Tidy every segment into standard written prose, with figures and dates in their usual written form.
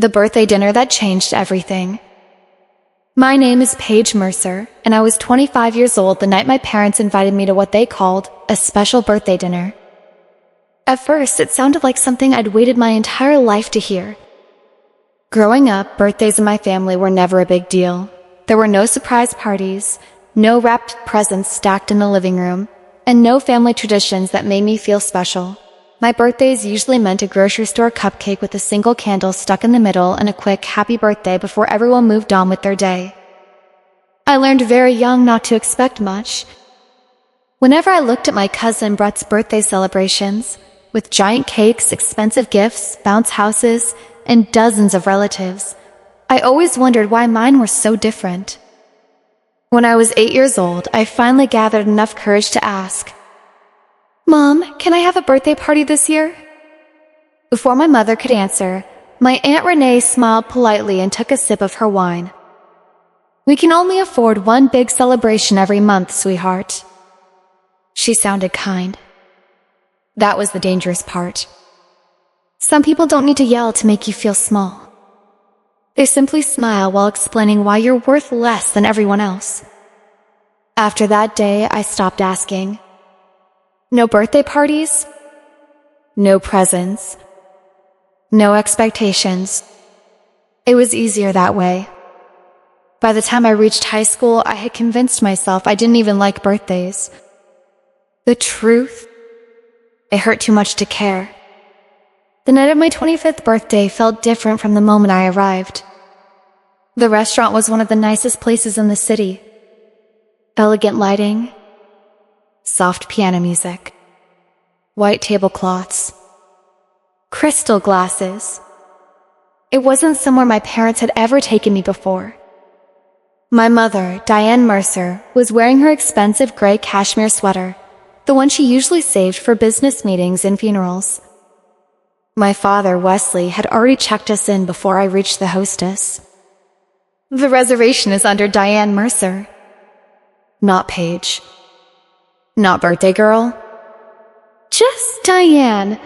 The birthday dinner that changed everything. My name is Paige Mercer, and I was 25 years old the night my parents invited me to what they called a special birthday dinner. At first, it sounded like something I'd waited my entire life to hear. Growing up, birthdays in my family were never a big deal. There were no surprise parties, no wrapped presents stacked in the living room, and no family traditions that made me feel special. My birthdays usually meant a grocery store cupcake with a single candle stuck in the middle and a quick happy birthday before everyone moved on with their day. I learned very young not to expect much. Whenever I looked at my cousin Brett's birthday celebrations, with giant cakes, expensive gifts, bounce houses, and dozens of relatives, I always wondered why mine were so different. When I was 8 years old, I finally gathered enough courage to ask, "Mom, can I have a birthday party this year?" Before my mother could answer, my Aunt Renee smiled politely and took a sip of her wine. "We can only afford one big celebration every month, sweetheart." She sounded kind. That was the dangerous part. Some people don't need to yell to make you feel small. They simply smile while explaining why you're worth less than everyone else. After that day, I stopped asking. No birthday parties, no presents, no expectations. It was easier that way. By the time I reached high school, I had convinced myself I didn't even like birthdays. The truth? It hurt too much to care. The night of my 25th birthday felt different from the moment I arrived. The restaurant was one of the nicest places in the city. Elegant lighting, soft piano music, white tablecloths, crystal glasses. It wasn't somewhere my parents had ever taken me before. My mother, Diane Mercer, was wearing her expensive gray cashmere sweater, the one she usually saved for business meetings and funerals. My father, Wesley, had already checked us in before I reached the hostess. "The reservation is under Diane Mercer." Not Paige. Not birthday girl. Just Diane.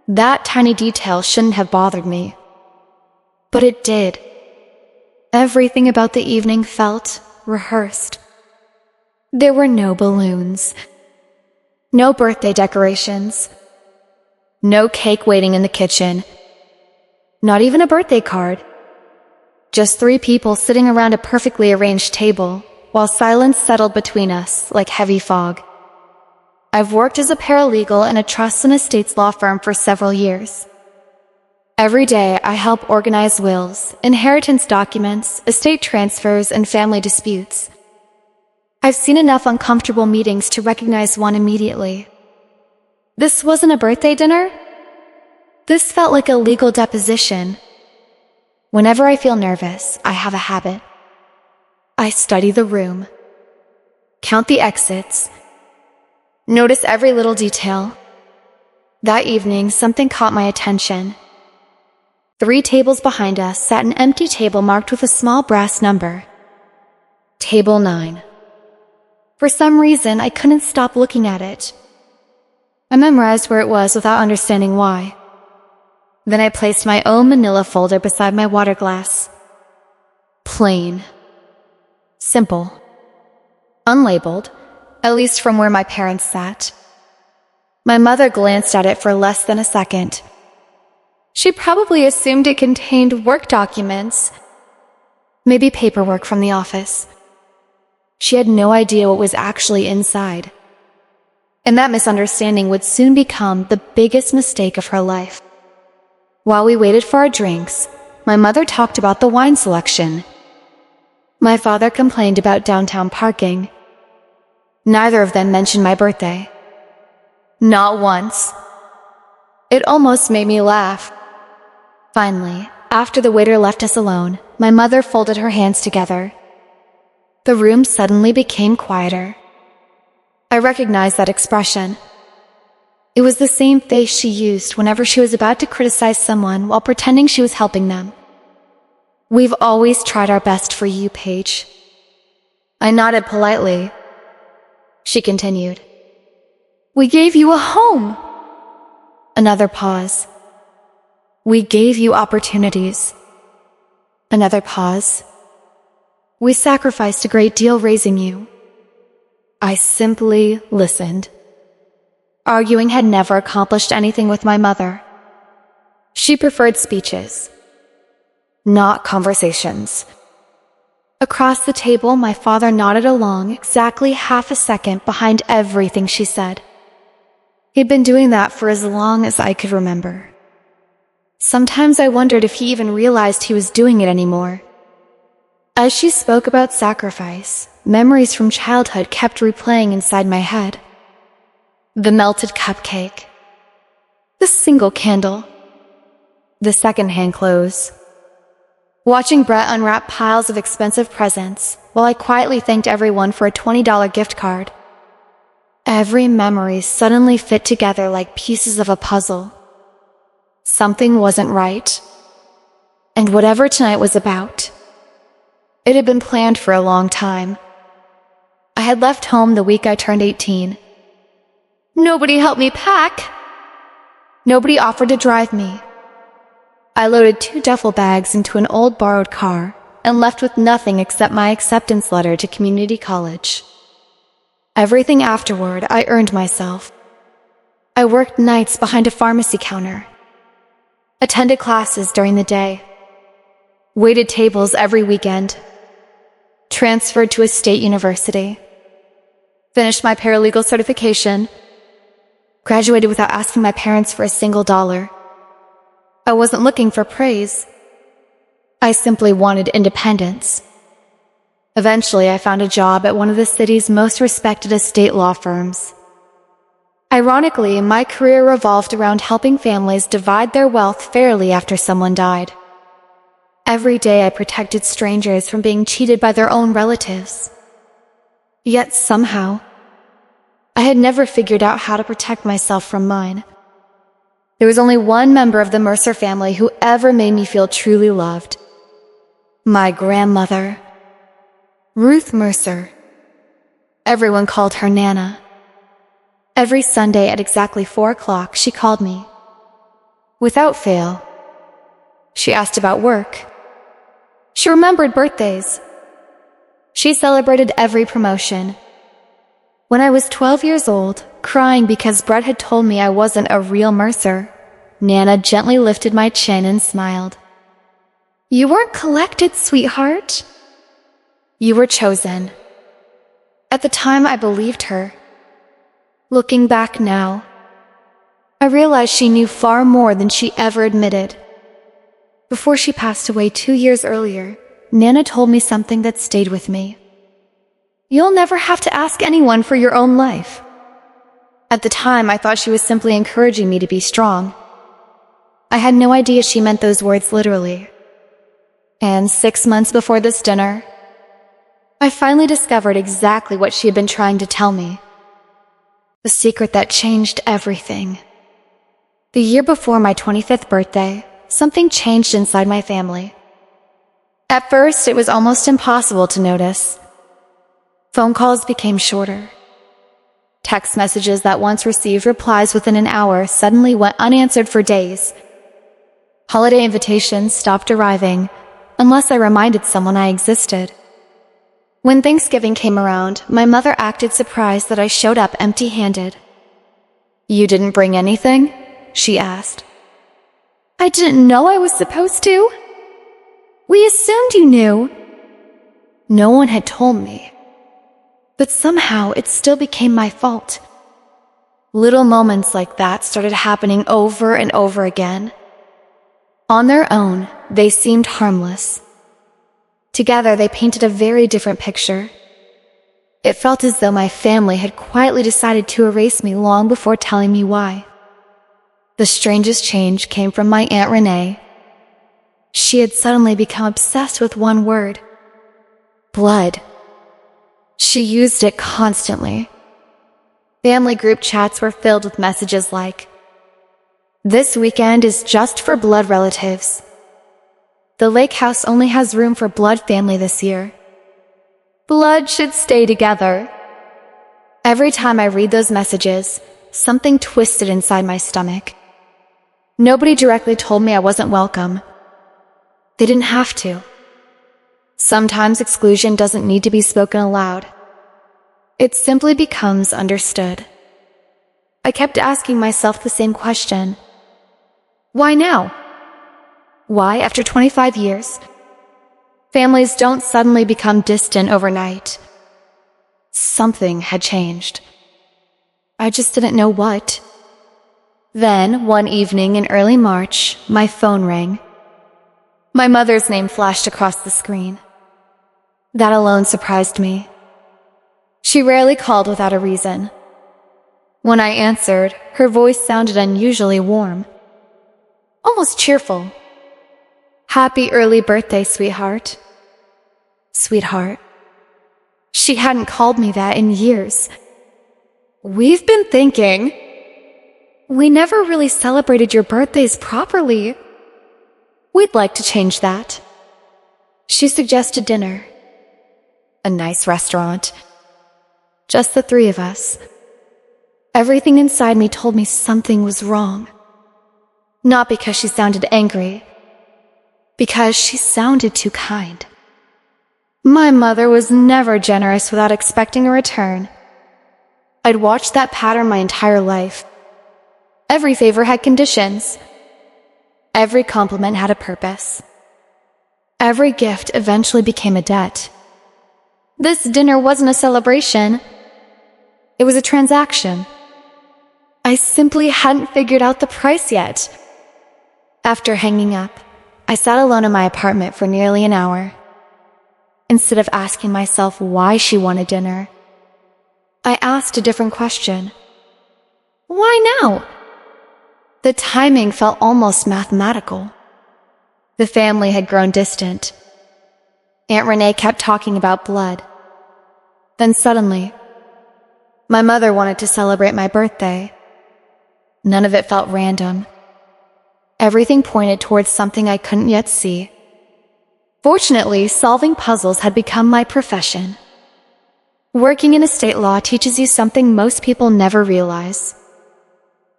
That tiny detail shouldn't have bothered me. But it did. Everything about the evening felt rehearsed. There were no balloons. No birthday decorations. No cake waiting in the kitchen. Not even a birthday card. Just 3 people sitting around a perfectly arranged table, while silence settled between us like heavy fog. I've worked as a paralegal in a trust and estates law firm for several years. Every day, I help organize wills, inheritance documents, estate transfers, and family disputes. I've seen enough uncomfortable meetings to recognize one immediately. This wasn't a birthday dinner. This felt like a legal deposition. Whenever I feel nervous, I have a habit. I study the room, count the exits, notice every little detail. That evening, something caught my attention. 3 tables behind us sat an empty table marked with a small brass number. Table 9. For some reason, I couldn't stop looking at it. I memorized where it was without understanding why. Then I placed my own manila folder beside my water glass. Plain. Simple. Unlabeled, at least from where my parents sat. My mother glanced at it for less than a second. She probably assumed it contained work documents, maybe paperwork from the office. She had no idea what was actually inside. And that misunderstanding would soon become the biggest mistake of her life. While we waited for our drinks, my mother talked about the wine selection. My father complained about downtown parking. Neither of them mentioned my birthday. Not once. It almost made me laugh. Finally, after the waiter left us alone, my mother folded her hands together. The room suddenly became quieter. I recognized that expression. It was the same face she used whenever she was about to criticize someone while pretending she was helping them. "We've always tried our best for you, Paige." I nodded politely. She continued. "We gave you a home." Another pause. We gave you opportunities. Another pause. We sacrificed a great deal raising you. I simply listened. Arguing had never accomplished anything with my mother. She preferred speeches, not conversations. Across the table, my father nodded along exactly half a second behind everything she said. He'd been doing that for as long as I could remember. Sometimes I wondered if he even realized he was doing it anymore. As she spoke about sacrifice, memories from childhood kept replaying inside my head. The melted cupcake. The single candle. The second-hand clothes. Watching Brett unwrap piles of expensive presents while I quietly thanked everyone for a $20 gift card. Every memory suddenly fit together like pieces of a puzzle. Something wasn't right. And whatever tonight was about, it had been planned for a long time. I had left home the week I turned 18. Nobody helped me pack. Nobody offered to drive me. I loaded 2 duffel bags into an old borrowed car and left with nothing except my acceptance letter to community college. Everything afterward I earned myself. I worked nights behind a pharmacy counter, attended classes during the day, waited tables every weekend, transferred to a state university, finished my paralegal certification, graduated without asking my parents for a single dollar. I wasn't looking for praise. I simply wanted independence. Eventually, I found a job at one of the city's most respected estate law firms. Ironically, my career revolved around helping families divide their wealth fairly after someone died. Every day I protected strangers from being cheated by their own relatives. Yet somehow, I had never figured out how to protect myself from mine. There was only one member of the Mercer family who ever made me feel truly loved. My grandmother, Ruth Mercer. Everyone called her Nana. Every Sunday at exactly 4 o'clock, she called me. Without fail, she asked about work. She remembered birthdays. She celebrated every promotion. When I was 12 years old, crying because Brett had told me I wasn't a real Mercer, Nana gently lifted my chin and smiled. You weren't collected, sweetheart. You were chosen. At the time, I believed her. Looking back now, I realized she knew far more than she ever admitted. Before she passed away 2 years earlier, Nana told me something that stayed with me. You'll never have to ask anyone for your own life. At the time, I thought she was simply encouraging me to be strong. I had no idea she meant those words literally. And 6 months before this dinner, I finally discovered exactly what she had been trying to tell me. The secret that changed everything. The year before my 25th birthday, something changed inside my family. At first, it was almost impossible to notice. Phone calls became shorter. Text messages that once received replies within an hour suddenly went unanswered for days. Holiday invitations stopped arriving unless I reminded someone I existed. When Thanksgiving came around, my mother acted surprised that I showed up empty-handed. You didn't bring anything? She asked. I didn't know I was supposed to. We assumed you knew. No one had told me. But somehow it still became my fault. Little moments like that started happening over and over again. On their own, they seemed harmless. Together, they painted a very different picture. It felt as though my family had quietly decided to erase me long before telling me why. The strangest change came from my Aunt Renee. She had suddenly become obsessed with one word: blood. She used it constantly. Family group chats were filled with messages like, "This weekend is just for blood relatives. The lake house only has room for blood family this year. Blood should stay together." Every time I read those messages, something twisted inside my stomach. Nobody directly told me I wasn't welcome. They didn't have to. Sometimes exclusion doesn't need to be spoken aloud. It simply becomes understood. I kept asking myself the same question. Why now? Why, after 25 years? Families don't suddenly become distant overnight. Something had changed. I just didn't know what. Then, one evening in early March, my phone rang. My mother's name flashed across the screen. That alone surprised me. She rarely called without a reason. When I answered, her voice sounded unusually warm, almost cheerful. Happy early birthday, sweetheart. Sweetheart. She hadn't called me that in years. We've been thinking. We never really celebrated your birthdays properly. We'd like to change that. She suggested dinner. A nice restaurant. Just the three of us. Everything inside me told me something was wrong. Not because she sounded angry, because she sounded too kind. My mother was never generous without expecting a return. I'd watched that pattern my entire life. Every favor had conditions. Every compliment had a purpose. Every gift eventually became a debt. This dinner wasn't a celebration. It was a transaction. I simply hadn't figured out the price yet. After hanging up, I sat alone in my apartment for nearly an hour. Instead of asking myself why she wanted dinner, I asked a different question. Why now? The timing felt almost mathematical. The family had grown distant. Aunt Renee kept talking about blood. Then suddenly, my mother wanted to celebrate my birthday. None of it felt random. Everything pointed towards something I couldn't yet see. Fortunately, solving puzzles had become my profession. Working in estate law teaches you something most people never realize.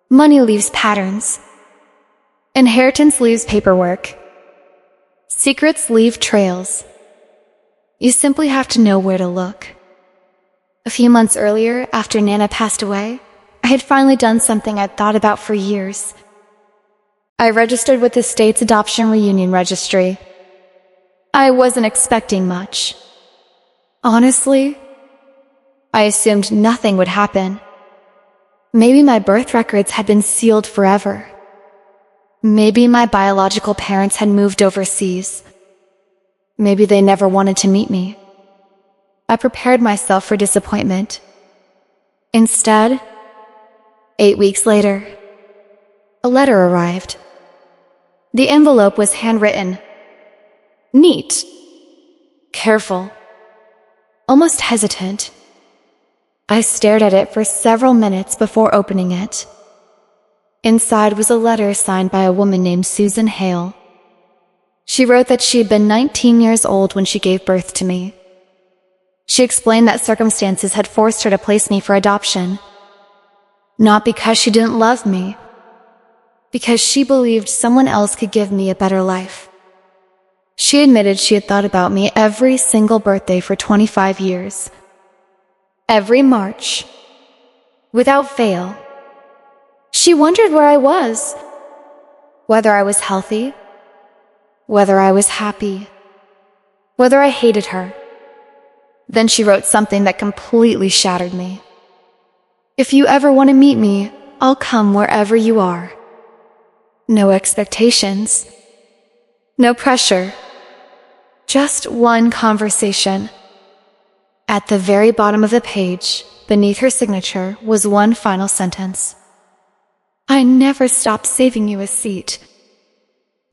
Money leaves patterns. Inheritance leaves paperwork. Secrets leave trails. You simply have to know where to look. A few months earlier, after Nana passed away, I had finally done something I'd thought about for years. I registered with the state's adoption reunion registry. I wasn't expecting much. Honestly, I assumed nothing would happen. Maybe my birth records had been sealed forever. Maybe my biological parents had moved overseas. Maybe they never wanted to meet me. I prepared myself for disappointment. Instead, 8 weeks later, a letter arrived. The envelope was handwritten. Neat. Careful. Almost hesitant. I stared at it for several minutes before opening it. Inside was a letter signed by a woman named Susan Hale. She wrote that she had been 19 years old when she gave birth to me. She explained that circumstances had forced her to place me for adoption. Not because she didn't love me, because she believed someone else could give me a better life. She admitted she had thought about me every single birthday for 25 years. Every March, without fail. She wondered where I was, whether I was healthy, whether I was happy, whether I hated her. Then she wrote something that completely shattered me. If you ever want to meet me, I'll come wherever you are. No expectations. No pressure. Just one conversation. At the very bottom of the page, beneath her signature, was one final sentence. I never stopped saving you a seat.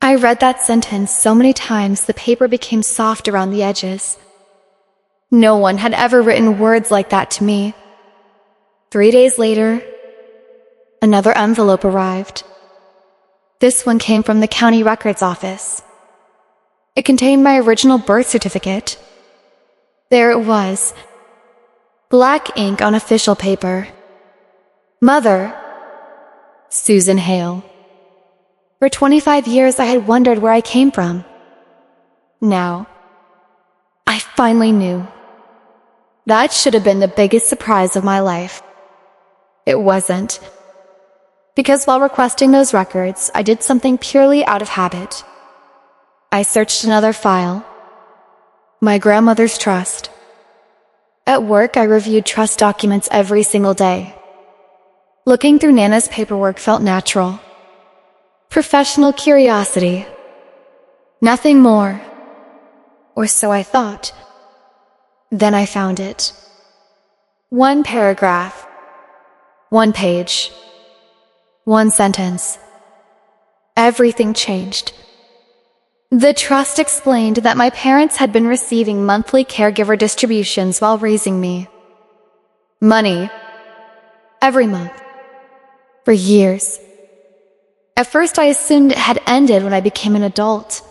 I read that sentence so many times the paper became soft around the edges. No one had ever written words like that to me. 3 days later, another envelope arrived. This one came from the county records office. It contained my original birth certificate. There it was, black ink on official paper. Mother, Susan Hale. For 25 years, I had wondered where I came from. Now, I finally knew. That should have been the biggest surprise of my life. It wasn't. Because while requesting those records, I did something purely out of habit. I searched another file. My grandmother's trust. At work, I reviewed trust documents every single day. Looking through Nana's paperwork felt natural. Professional curiosity. Nothing more. Or so I thought. Then I found it. One paragraph. One page. One sentence. Everything changed. The trust explained that my parents had been receiving monthly caregiver distributions while raising me. Money. Every month. For years. At first I assumed it had ended when I became an adult.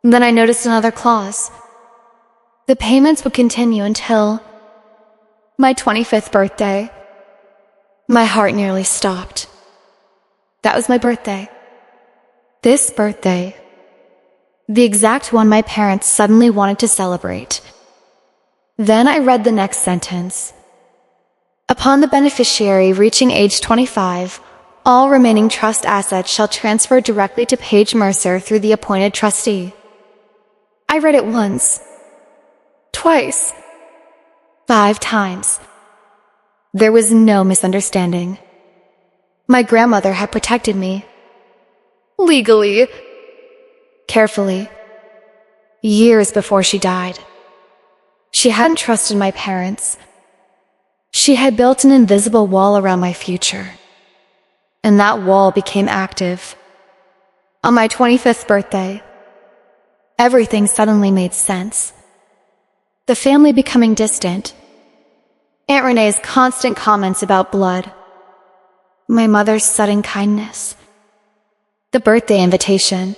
Then I noticed another clause. The payments would continue until my 25th birthday. My heart nearly stopped. That was my birthday. This birthday. The exact one my parents suddenly wanted to celebrate. Then I read the next sentence. Upon the beneficiary reaching age 25, all remaining trust assets shall transfer directly to Paige Mercer through the appointed trustee. I read it once. Twice. 5 times. There was no misunderstanding. My grandmother had protected me. Legally. Carefully. Years before she died. She hadn't trusted my parents. She had built an invisible wall around my future. And that wall became active. On my 25th birthday, everything suddenly made sense. The family becoming distant. Aunt Renee's constant comments about blood. My mother's sudden kindness. The birthday invitation.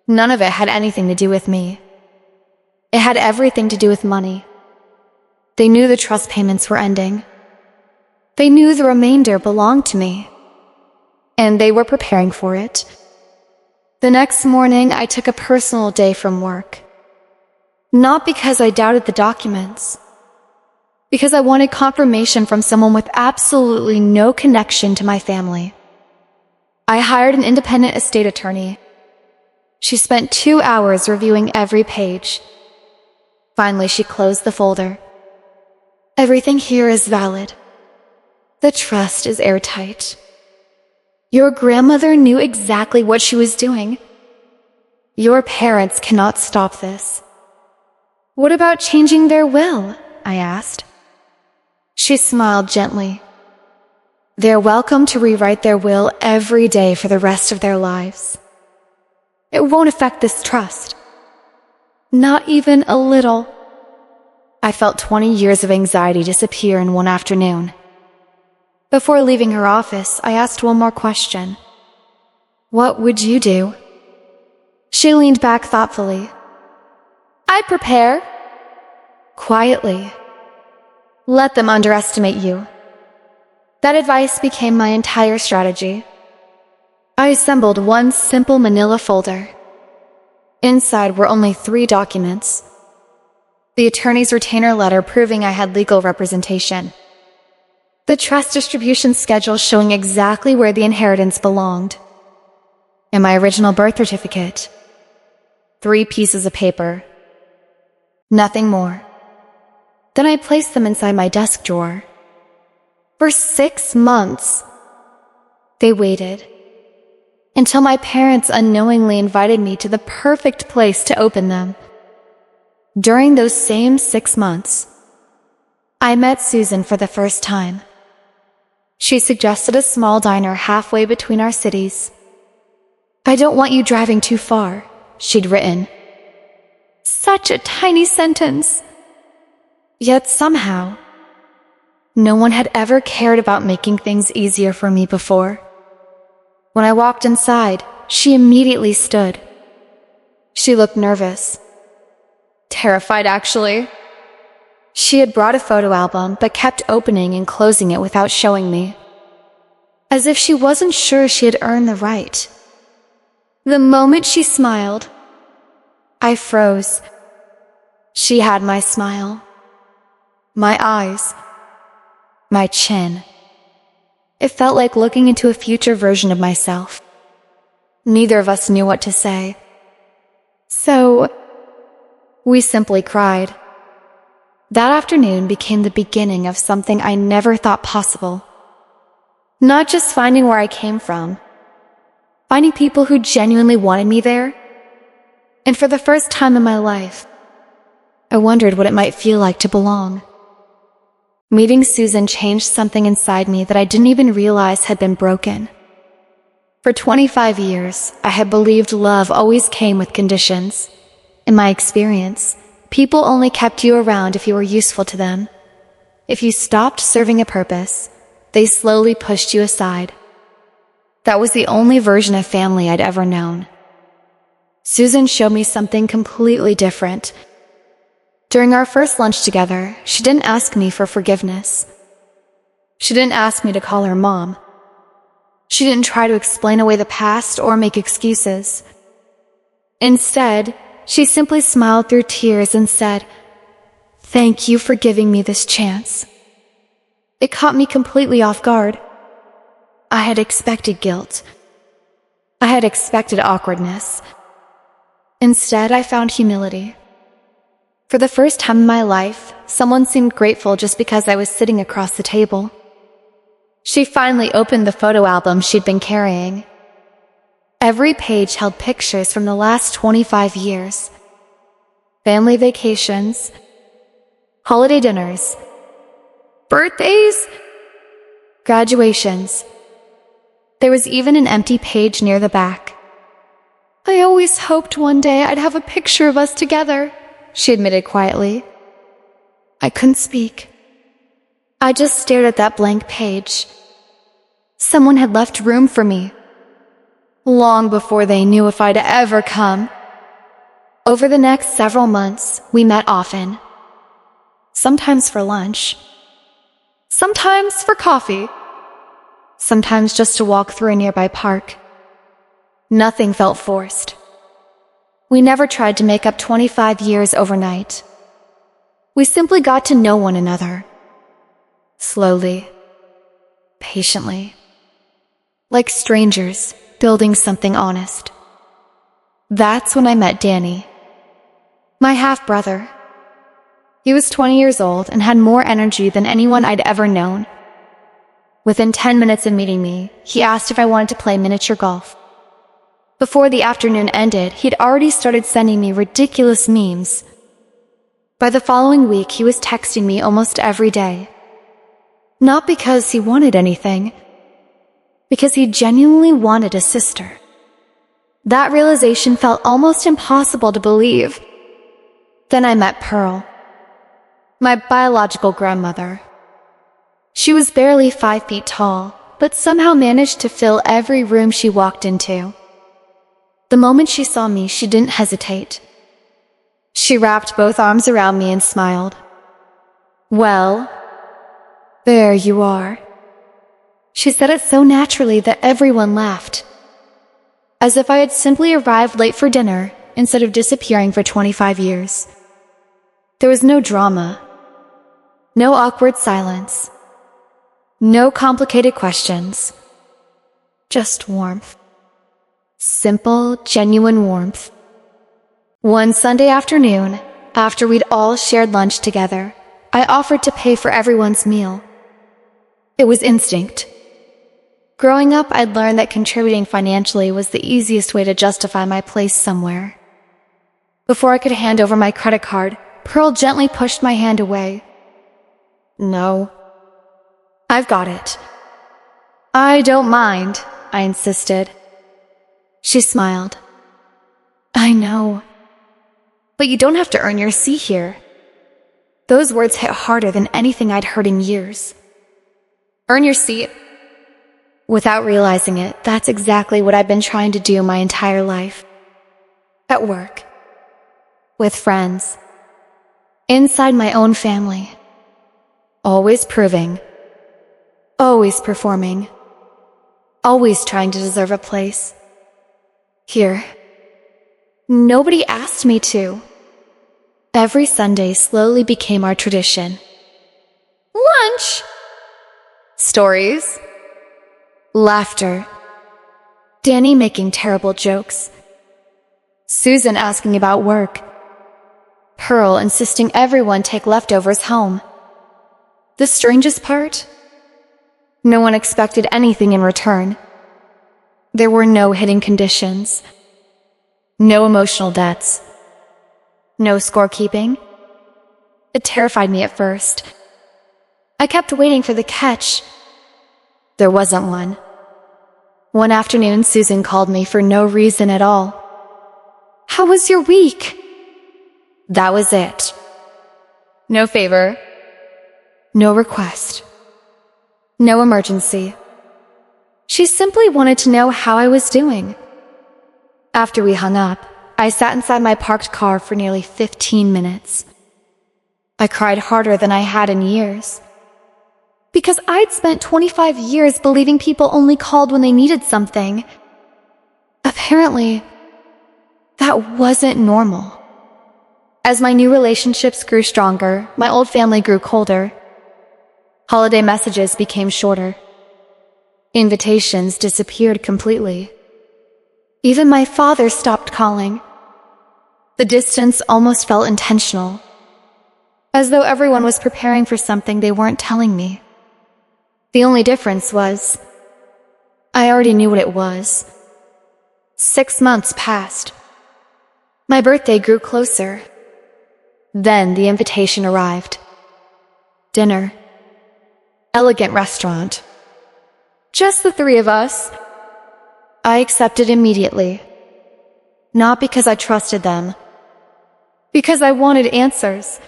None of it had anything to do with me. It had everything to do with money. They knew the trust payments were ending. They knew the remainder belonged to me. And they were preparing for it. The next morning, I took a personal day from work. Not because I doubted the documents. Because I wanted confirmation from someone with absolutely no connection to my family. I hired an independent estate attorney. She spent 2 hours reviewing every page. Finally, she closed the folder. Everything here is valid. The trust is airtight. Your grandmother knew exactly what she was doing. Your parents cannot stop this. What about changing their will? I asked. She smiled gently. They're welcome to rewrite their will every day for the rest of their lives. It won't affect this trust. Not even a little. I felt 20 years of anxiety disappear in one afternoon. Before leaving her office, I asked one more question. What would you do? She leaned back thoughtfully. I'd prepare. Quietly. Let them underestimate you. That advice became my entire strategy. I assembled one simple manila folder. Inside were only 3 documents. The attorney's retainer letter proving I had legal representation. The trust distribution schedule showing exactly where the inheritance belonged. And my original birth certificate. 3 pieces of paper. Nothing more. Then I placed them inside my desk drawer. For 6 months, they waited. Until my parents unknowingly invited me to the perfect place to open them. During those same 6 months, I met Susan for the first time. She suggested a small diner halfway between our cities. I don't want you driving too far, she'd written. Such a tiny sentence. Yet somehow, no one had ever cared about making things easier for me before. When I walked inside, she immediately stood. She looked nervous. Terrified, actually. She had brought a photo album, but kept opening and closing it without showing me. as if she wasn't sure she had earned the right. The moment she smiled, I froze. She had my smile, my eyes, my chin. It felt like looking into a future version of myself. Neither of us knew what to say. So, we simply cried. That afternoon became the beginning of something I never thought possible. Not just finding where I came from, finding people who genuinely wanted me there. And for the first time in my life, I wondered what it might feel like to belong. Meeting Susan changed something inside me that I didn't even realize had been broken. For 25 years, I had believed love always came with conditions. In my experience, people only kept you around if you were useful to them. If you stopped serving a purpose, they slowly pushed you aside. That was the only version of family I'd ever known. Susan showed me something completely different. During our first lunch together, she didn't ask me for forgiveness. She didn't ask me to call her mom. She didn't try to explain away the past or make excuses. Instead, she simply smiled through tears and said, "Thank you for giving me this chance." It caught me completely off guard. I had expected guilt. I had expected awkwardness. Instead, I found humility. For the first time in my life, someone seemed grateful just because I was sitting across the table. She finally opened the photo album she'd been carrying. Every page held pictures from the last 25 years. Family vacations, holiday dinners, birthdays, graduations. There was even an empty page near the back. "I always hoped one day I'd have a picture of us together," she admitted quietly. I couldn't speak. I just stared at that blank page. Someone had left room for me, long before they knew if I'd ever come. Over the next several months, we met often. Sometimes for lunch. Sometimes for coffee. Sometimes just to walk through a nearby park. Nothing felt forced. We never tried to make up 25 years overnight. We simply got to know one another. Slowly. Patiently. Like strangers, building something honest. That's when I met Danny. My half-brother. He was 20 years old and had more energy than anyone I'd ever known. Within 10 minutes of meeting me, he asked if I wanted to play miniature golf. Before the afternoon ended, he'd already started sending me ridiculous memes. By the following week, he was texting me almost every day. Not because he wanted anything, because he genuinely wanted a sister. That realization felt almost impossible to believe. Then I met Pearl, my biological grandmother. She was barely 5 feet tall, but somehow managed to fill every room she walked into. The moment she saw me, she didn't hesitate. She wrapped both arms around me and smiled. "Well, there you are." She said it so naturally that everyone laughed, as if I had simply arrived late for dinner instead of disappearing for 25 years. There was no drama, no awkward silence, no complicated questions, just warmth. Simple, genuine warmth. One Sunday afternoon, after we'd all shared lunch together, I offered to pay for everyone's meal. It was instinct. Growing up, I'd learned that contributing financially was the easiest way to justify my place somewhere. Before I could hand over my credit card, Pearl gently pushed my hand away. "No. I've got it." "I don't mind," I insisted. She smiled. "I know. But you don't have to earn your seat here." Those words hit harder than anything I'd heard in years. Earn your seat? Without realizing it, that's exactly what I've been trying to do my entire life. At work. With friends. Inside my own family. Always proving. Always performing. always trying to deserve a place. Here. Nobody asked me to. Every Sunday slowly became our tradition. Lunch! Stories. Laughter. Danny making terrible jokes. Susan asking about work. Pearl insisting everyone take leftovers home. The strangest part? No one expected anything in return. There were no hidden conditions. No emotional debts. No scorekeeping. It terrified me at first. I kept waiting for the catch. There wasn't one. One afternoon, Susan called me for no reason at all. How was your week? That was it. No favor. No request. No emergency. She simply wanted to know how I was doing. After we hung up, I sat inside my parked car for nearly 15 minutes. I cried harder than I had in years. Because I'd spent 25 years believing people only called when they needed something. Apparently, that wasn't normal. As my new relationships grew stronger, my old family grew colder. Holiday messages became shorter. Invitations disappeared completely. Even my father stopped calling. The distance almost felt intentional, as though everyone was preparing for something they weren't telling me. The only difference was, I already knew what it was. 6 months passed. My birthday grew closer. Then the invitation arrived. Dinner. Elegant restaurant. Just the 3 of us. I accepted immediately. Not because I trusted them. Because I wanted answers.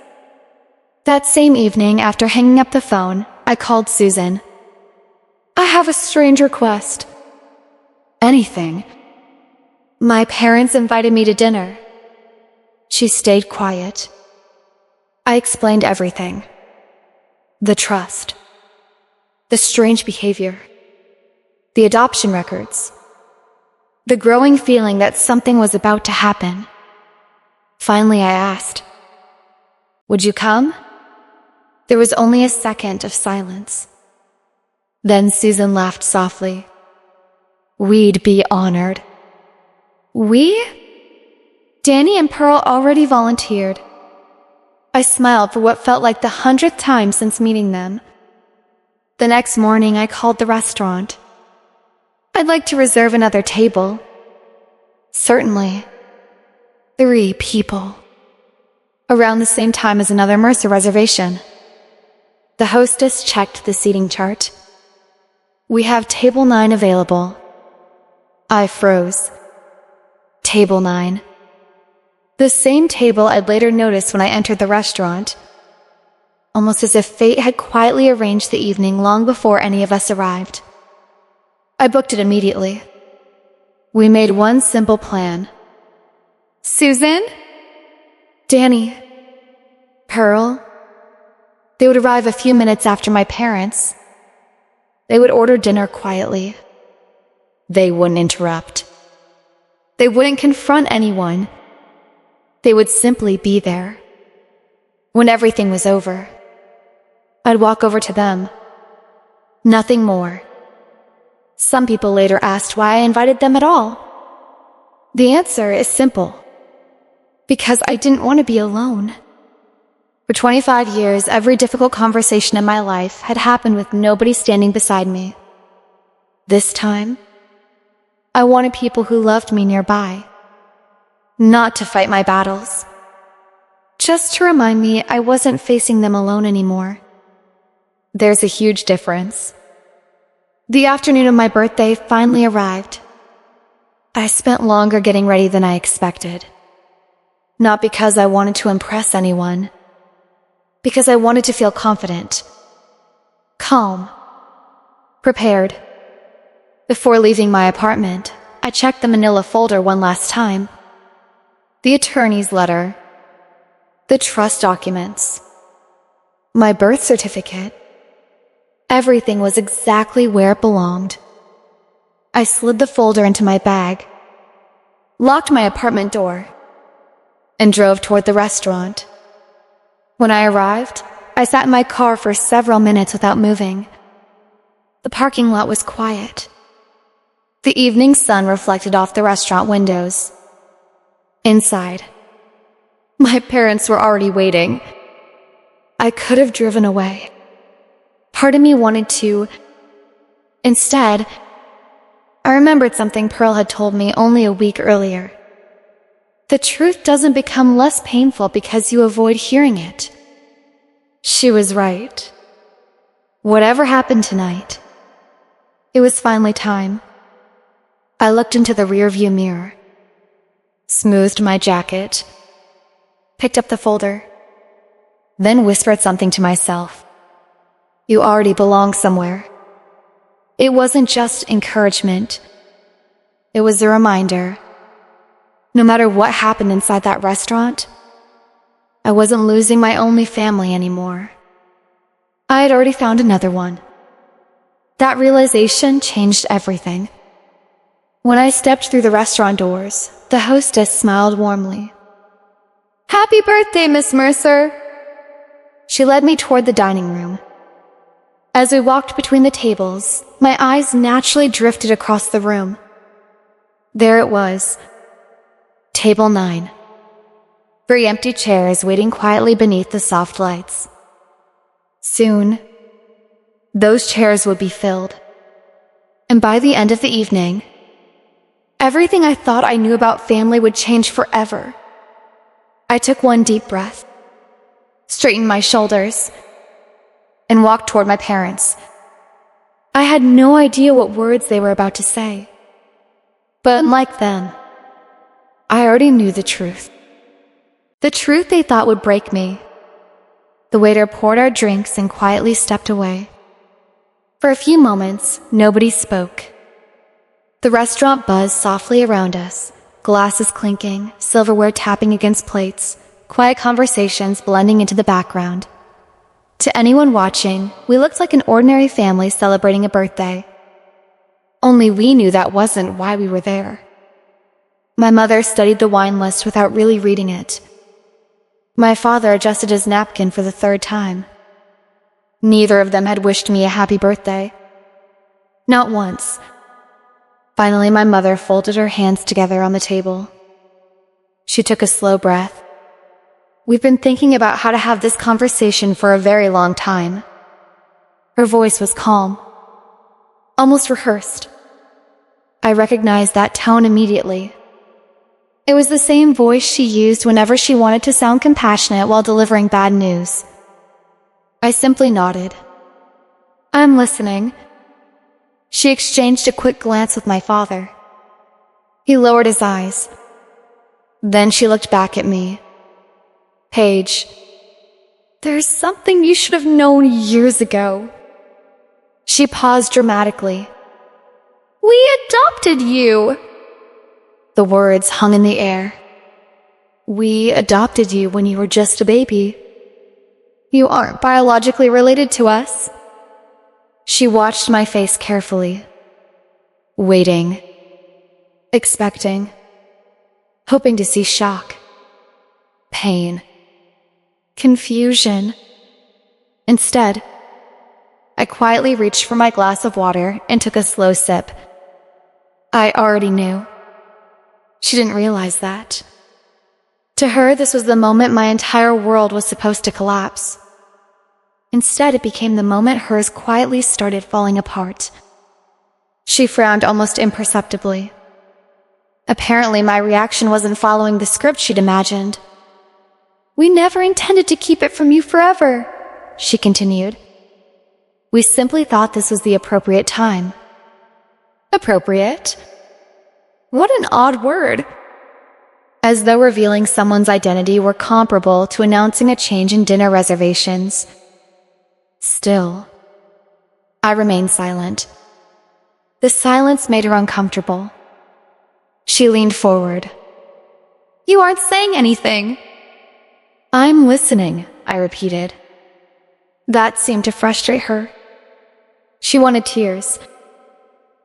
That same evening, after hanging up the phone, I called Susan. I have a strange request. Anything. My parents invited me to dinner. She stayed quiet. I explained everything. The trust. The strange behavior. The adoption records. The growing feeling that something was about to happen. Finally, I asked, "Would you come?" There was only a second of silence. Then Susan laughed softly. We'd be honored. We? Danny and Pearl already volunteered. I smiled for what felt like the 100th time since meeting them. The next morning, I called the restaurant. I'd like to reserve another table. Certainly. 3 people. Around the same time as another Mercer reservation. The hostess checked the seating chart. We have table 9 available. I froze. Table 9. The same table I'd later noticed when I entered the restaurant. Almost as if fate had quietly arranged the evening long before any of us arrived. I booked it immediately. We made one simple plan. Susan? Danny? Pearl? They would arrive a few minutes after my parents. They would order dinner quietly. They wouldn't interrupt. They wouldn't confront anyone. They would simply be there. When everything was over, I'd walk over to them. Nothing more. Some people later asked why I invited them at all. The answer is simple. Because I didn't want to be alone. For 25 years, every difficult conversation in my life had happened with nobody standing beside me. This time, I wanted people who loved me nearby. Not to fight my battles. Just to remind me I wasn't facing them alone anymore. There's a huge difference. The afternoon of my birthday finally arrived. I spent longer getting ready than I expected. Not because I wanted to impress anyone. Because I wanted to feel confident. Calm. Prepared. Before leaving my apartment, I checked the manila folder one last time. The attorney's letter. The trust documents. My birth certificate. Everything was exactly where it belonged. I slid the folder into my bag, locked my apartment door, and drove toward the restaurant. When I arrived, I sat in my car for several minutes without moving. The parking lot was quiet. The evening sun reflected off the restaurant windows. Inside, my parents were already waiting. I could have driven away. Part of me wanted to. Instead, I remembered something Pearl had told me only a week earlier. The truth doesn't become less painful because you avoid hearing it. She was right. Whatever happened tonight, it was finally time. I looked into the rearview mirror, smoothed my jacket, picked up the folder, then whispered something to myself. You already belong somewhere. It wasn't just encouragement. It was a reminder. No matter what happened inside that restaurant, I wasn't losing my only family anymore. I had already found another one. That realization changed everything. When I stepped through the restaurant doors, the hostess smiled warmly. "Happy birthday, Miss Mercer!" She led me toward the dining room. As we walked between the tables, my eyes naturally drifted across the room. There it was. Table 9. 3 empty chairs waiting quietly beneath the soft lights. Soon, those chairs would be filled. And by the end of the evening, everything I thought I knew about family would change forever. I took one deep breath, straightened my shoulders, and walked toward my parents. I had no idea what words they were about to say. But unlike them, I already knew the truth. The truth they thought would break me. The waiter poured our drinks and quietly stepped away. For a few moments, nobody spoke. The restaurant buzzed softly around us, glasses clinking, silverware tapping against plates, quiet conversations blending into the background. To anyone watching, we looked like an ordinary family celebrating a birthday. Only we knew that wasn't why we were there. My mother studied the wine list without really reading it. My father adjusted his napkin for the 3rd time. Neither of them had wished me a happy birthday. Not once. Finally, my mother folded her hands together on the table. She took a slow breath. We've been thinking about how to have this conversation for a very long time. Her voice was calm, almost rehearsed. I recognized that tone immediately. It was the same voice she used whenever she wanted to sound compassionate while delivering bad news. I simply nodded. "I'm listening." She exchanged a quick glance with my father. He lowered his eyes. Then she looked back at me. "Paige, there's something you should have known years ago." She paused dramatically. "We adopted you." The words hung in the air. "We adopted you when you were just a baby. You aren't biologically related to us." She watched my face carefully, waiting, expecting, hoping to see shock, pain, confusion. Instead, I quietly reached for my glass of water and took a slow sip. I already knew. She didn't realize that. To her, this was the moment my entire world was supposed to collapse. Instead, it became the moment hers quietly started falling apart. She frowned almost imperceptibly. Apparently, my reaction wasn't following the script she'd imagined. "We never intended to keep it from you forever," she continued. "We simply thought this was the appropriate time." Appropriate? What an odd word. As though revealing someone's identity were comparable to announcing a change in dinner reservations. Still, I remained silent. The silence made her uncomfortable. She leaned forward. "You aren't saying anything." "I'm listening," I repeated. That seemed to frustrate her. She wanted tears,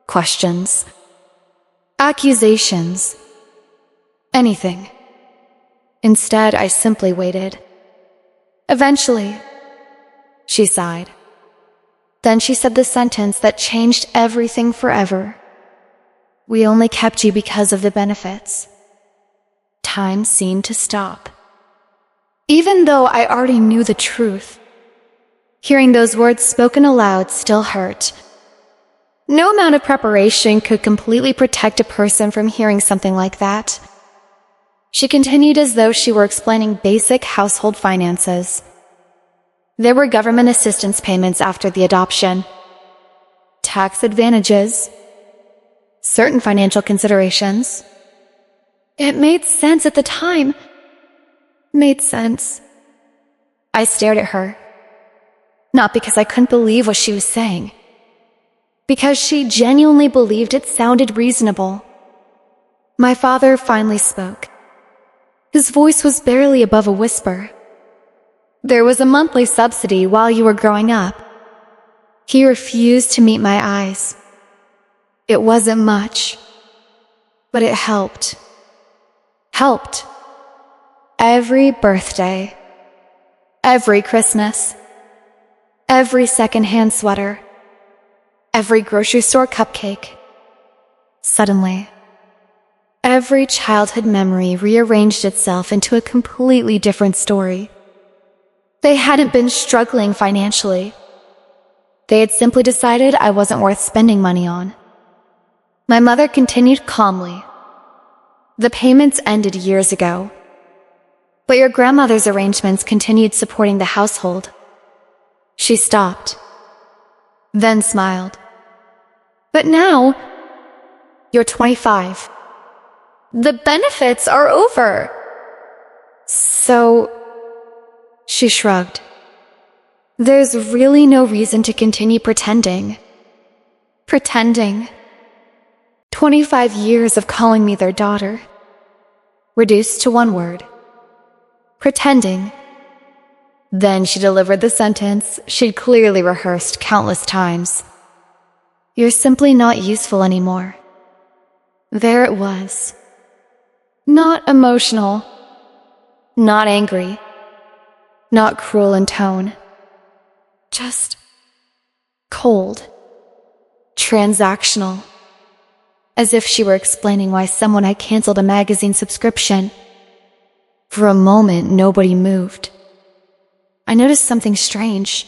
questions, accusations, anything. Instead, I simply waited. Eventually, she sighed. Then she said the sentence that changed everything forever. We only kept you because of the benefits. Time seemed to stop. Even though I already knew the truth, hearing those words spoken aloud still hurt. No amount of preparation could completely protect a person from hearing something like that. She continued as though she were explaining basic household finances. There were government assistance payments after the adoption, tax advantages, certain financial considerations. It made sense at the time. Made sense. I stared at her, not because I couldn't believe what she was saying, because she genuinely believed it sounded reasonable. My father finally spoke. His voice was barely above a whisper. There was a monthly subsidy while you were growing up. He refused to meet my eyes. It wasn't much, but it helped. Helped. Every birthday, every Christmas, every secondhand sweater, every grocery store cupcake. Suddenly, every childhood memory rearranged itself into a completely different story. They hadn't been struggling financially. They had simply decided I wasn't worth spending money on. My mother continued calmly. The payments ended years ago, but your grandmother's arrangements continued supporting the household. She stopped, then smiled. But now, you're 25. The benefits are over. So, she shrugged. There's really no reason to continue pretending. Pretending. 25 years of calling me their daughter, reduced to one word. Pretending. Then she delivered the sentence she'd clearly rehearsed countless times. You're simply not useful anymore. There it was. Not emotional. Not angry. Not cruel in tone. Just cold. Transactional. As if she were explaining why someone had canceled a magazine subscription. For a moment, nobody moved. I noticed something strange.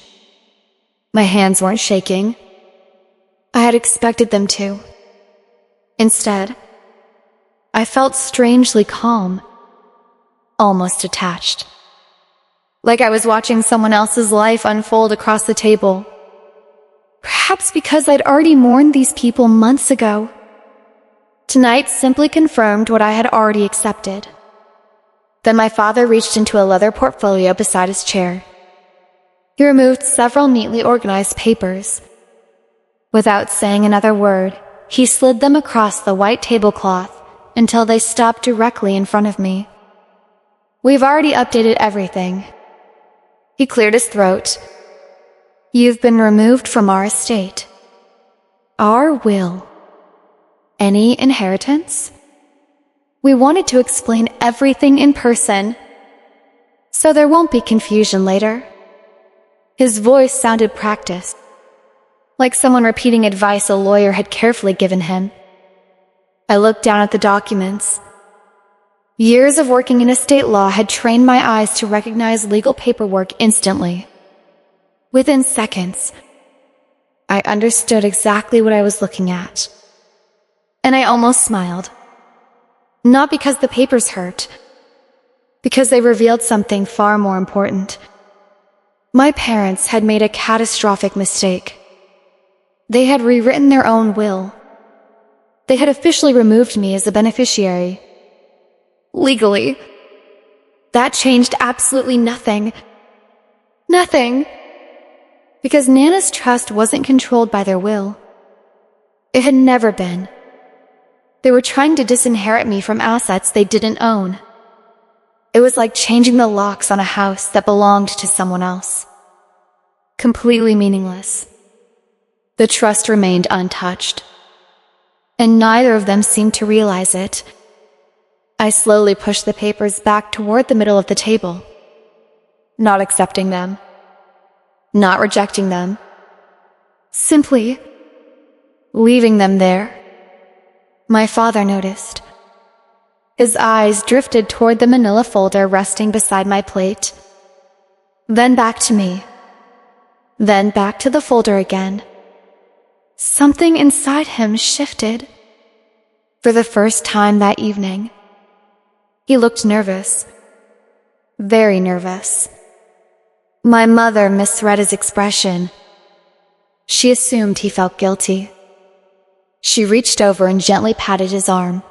My hands weren't shaking. I had expected them to. Instead, I felt strangely calm, almost detached. Like I was watching someone else's life unfold across the table. Perhaps because I'd already mourned these people months ago. Tonight simply confirmed what I had already accepted. Then my father reached into a leather portfolio beside his chair. He removed several neatly organized papers. Without saying another word, he slid them across the white tablecloth until they stopped directly in front of me. We've already updated everything. He cleared his throat. You've been removed from our estate. Our will. Any inheritance? We wanted to explain everything in person, so there won't be confusion later. His voice sounded practiced, like someone repeating advice a lawyer had carefully given him. I looked down at the documents. Years of working in estate law had trained my eyes to recognize legal paperwork instantly. Within seconds, I understood exactly what I was looking at. And I almost smiled. Not because the papers hurt, because they revealed something far more important. My parents had made a catastrophic mistake. They had rewritten their own will. They had officially removed me as the beneficiary. Legally. That changed absolutely nothing. Nothing. Because Nana's trust wasn't controlled by their will. It had never been. They were trying to disinherit me from assets they didn't own. It was like changing the locks on a house that belonged to someone else. Completely meaningless. The trust remained untouched. and neither of them seemed to realize it. I slowly pushed the papers back toward the middle of the table, not accepting them, not rejecting them, simply leaving them there. My father noticed. His eyes drifted toward the manila folder resting beside my plate, then back to me, then back to the folder again. Something inside him shifted. For the first time that evening, he looked nervous, very nervous. My mother misread his expression. She assumed he felt guilty. She reached over and gently patted his arm.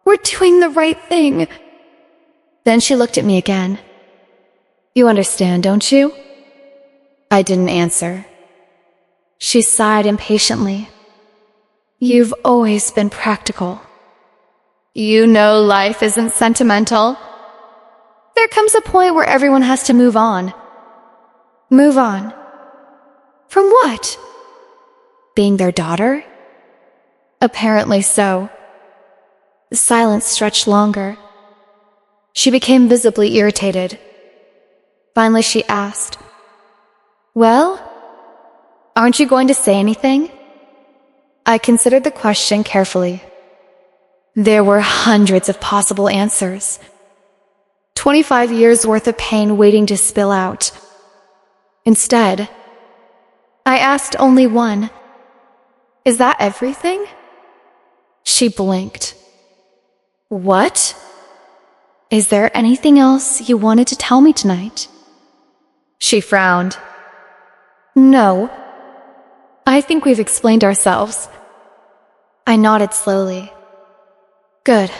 "We're doing the right thing." Then she looked at me again. "You understand, don't you?" I didn't answer. She sighed impatiently. "You've always been practical. You know life isn't sentimental. There comes a point where everyone has to move on." Move on? From what? Being their daughter? Apparently so. The silence stretched longer. She became visibly irritated. Finally she asked, "Well, aren't you going to say anything?" I considered the question carefully. There were hundreds of possible answers. 25 years worth of pain waiting to spill out. Instead, I asked only one. "Is that everything?" She blinked. "What? Is there anything else you wanted to tell me tonight?" She frowned. "No. I think we've explained ourselves." I nodded slowly. Good.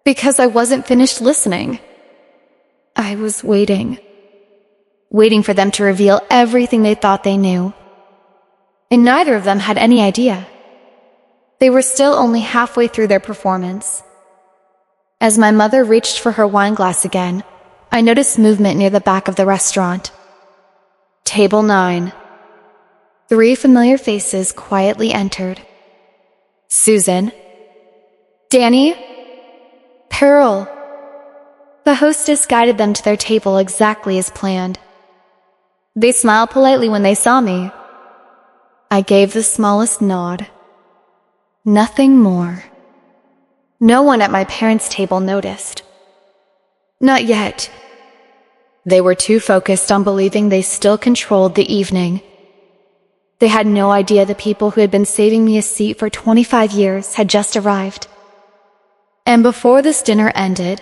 Because I wasn't finished listening. I was waiting for them to reveal everything they thought they knew. And neither of them had any idea. They were still only halfway through their performance. As my mother reached for her wine glass again, I noticed movement near the back of the restaurant. Table 9. 3 familiar faces quietly entered. Susan, Danny, Pearl. The hostess guided them to their table exactly as planned. They smiled politely when they saw me. I gave the smallest nod. Nothing more. No one at my parents' table noticed. Not yet. They were too focused on believing they still controlled the evening. They had no idea the people who had been saving me a seat for 25 years had just arrived. And before this dinner ended,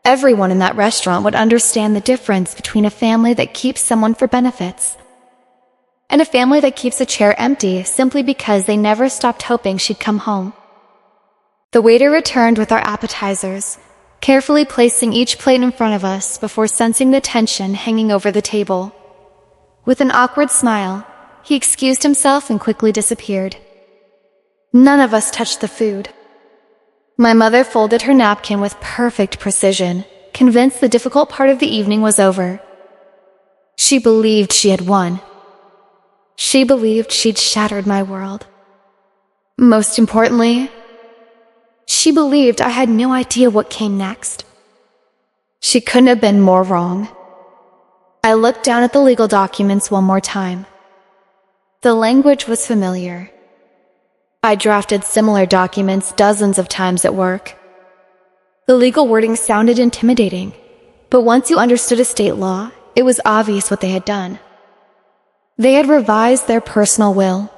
everyone in that restaurant would understand the difference between a family that keeps someone for benefits and a family that keeps a chair empty simply because they never stopped hoping she'd come home. The waiter returned with our appetizers, carefully placing each plate in front of us before sensing the tension hanging over the table. With an awkward smile, he excused himself and quickly disappeared. None of us touched the food. My mother folded her napkin with perfect precision, convinced the difficult part of the evening was over. She believed she had won. She believed she'd shattered my world. Most importantly, she believed I had no idea what came next. She couldn't have been more wrong. I looked down at the legal documents one more time. The language was familiar. I drafted similar documents dozens of times at work. The legal wording sounded intimidating, but once you understood estate law, it was obvious what they had done. They had revised their personal will.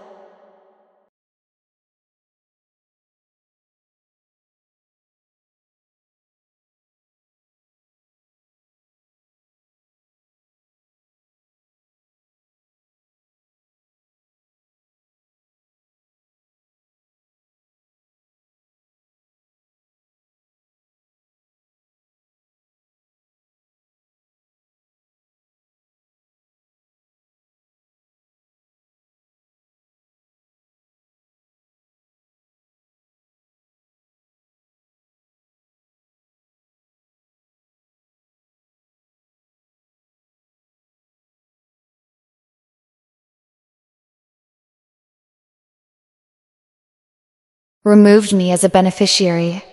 removed me as a beneficiary,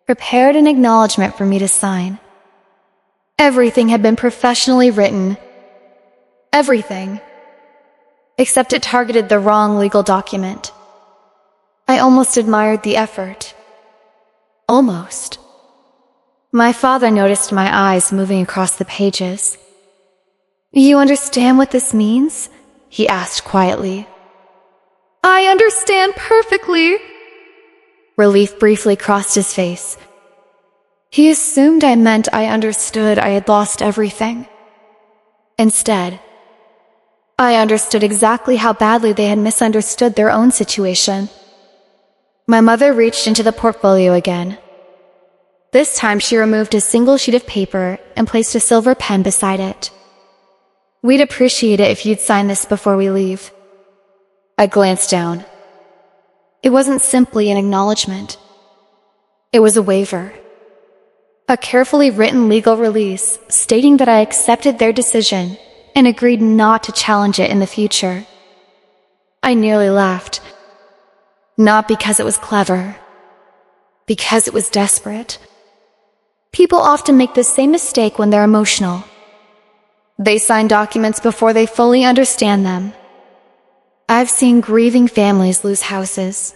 prepared an acknowledgement for me to sign. Everything had been professionally written. Everything. Except it targeted the wrong legal document. I almost admired the effort. Almost. My father noticed my eyes moving across the pages. "You understand what this means?" he asked quietly. "I understand perfectly." Relief briefly crossed his face. He assumed I meant I understood I had lost everything. Instead, I understood exactly how badly they had misunderstood their own situation. My mother reached into the portfolio again. This time she removed a single sheet of paper and placed a silver pen beside it. "We'd appreciate it if you'd sign this before we leave." I glanced down. It wasn't simply an acknowledgement. It was a waiver. A carefully written legal release stating that I accepted their decision and agreed not to challenge it in the future. I nearly laughed. Not because it was clever. Because it was desperate. People often make the same mistake when they're emotional. They sign documents before they fully understand them. I've seen grieving families lose houses,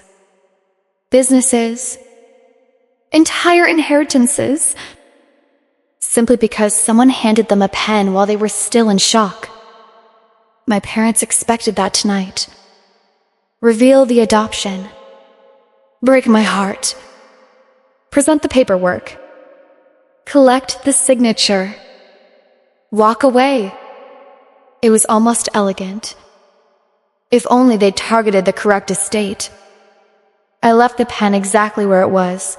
businesses, entire inheritances, simply because someone handed them a pen while they were still in shock. My parents expected that tonight. Reveal the adoption. Break my heart. Present the paperwork. Collect the signature. Walk away. It was almost elegant. If only they'd targeted the correct estate. I left the pen exactly where it was.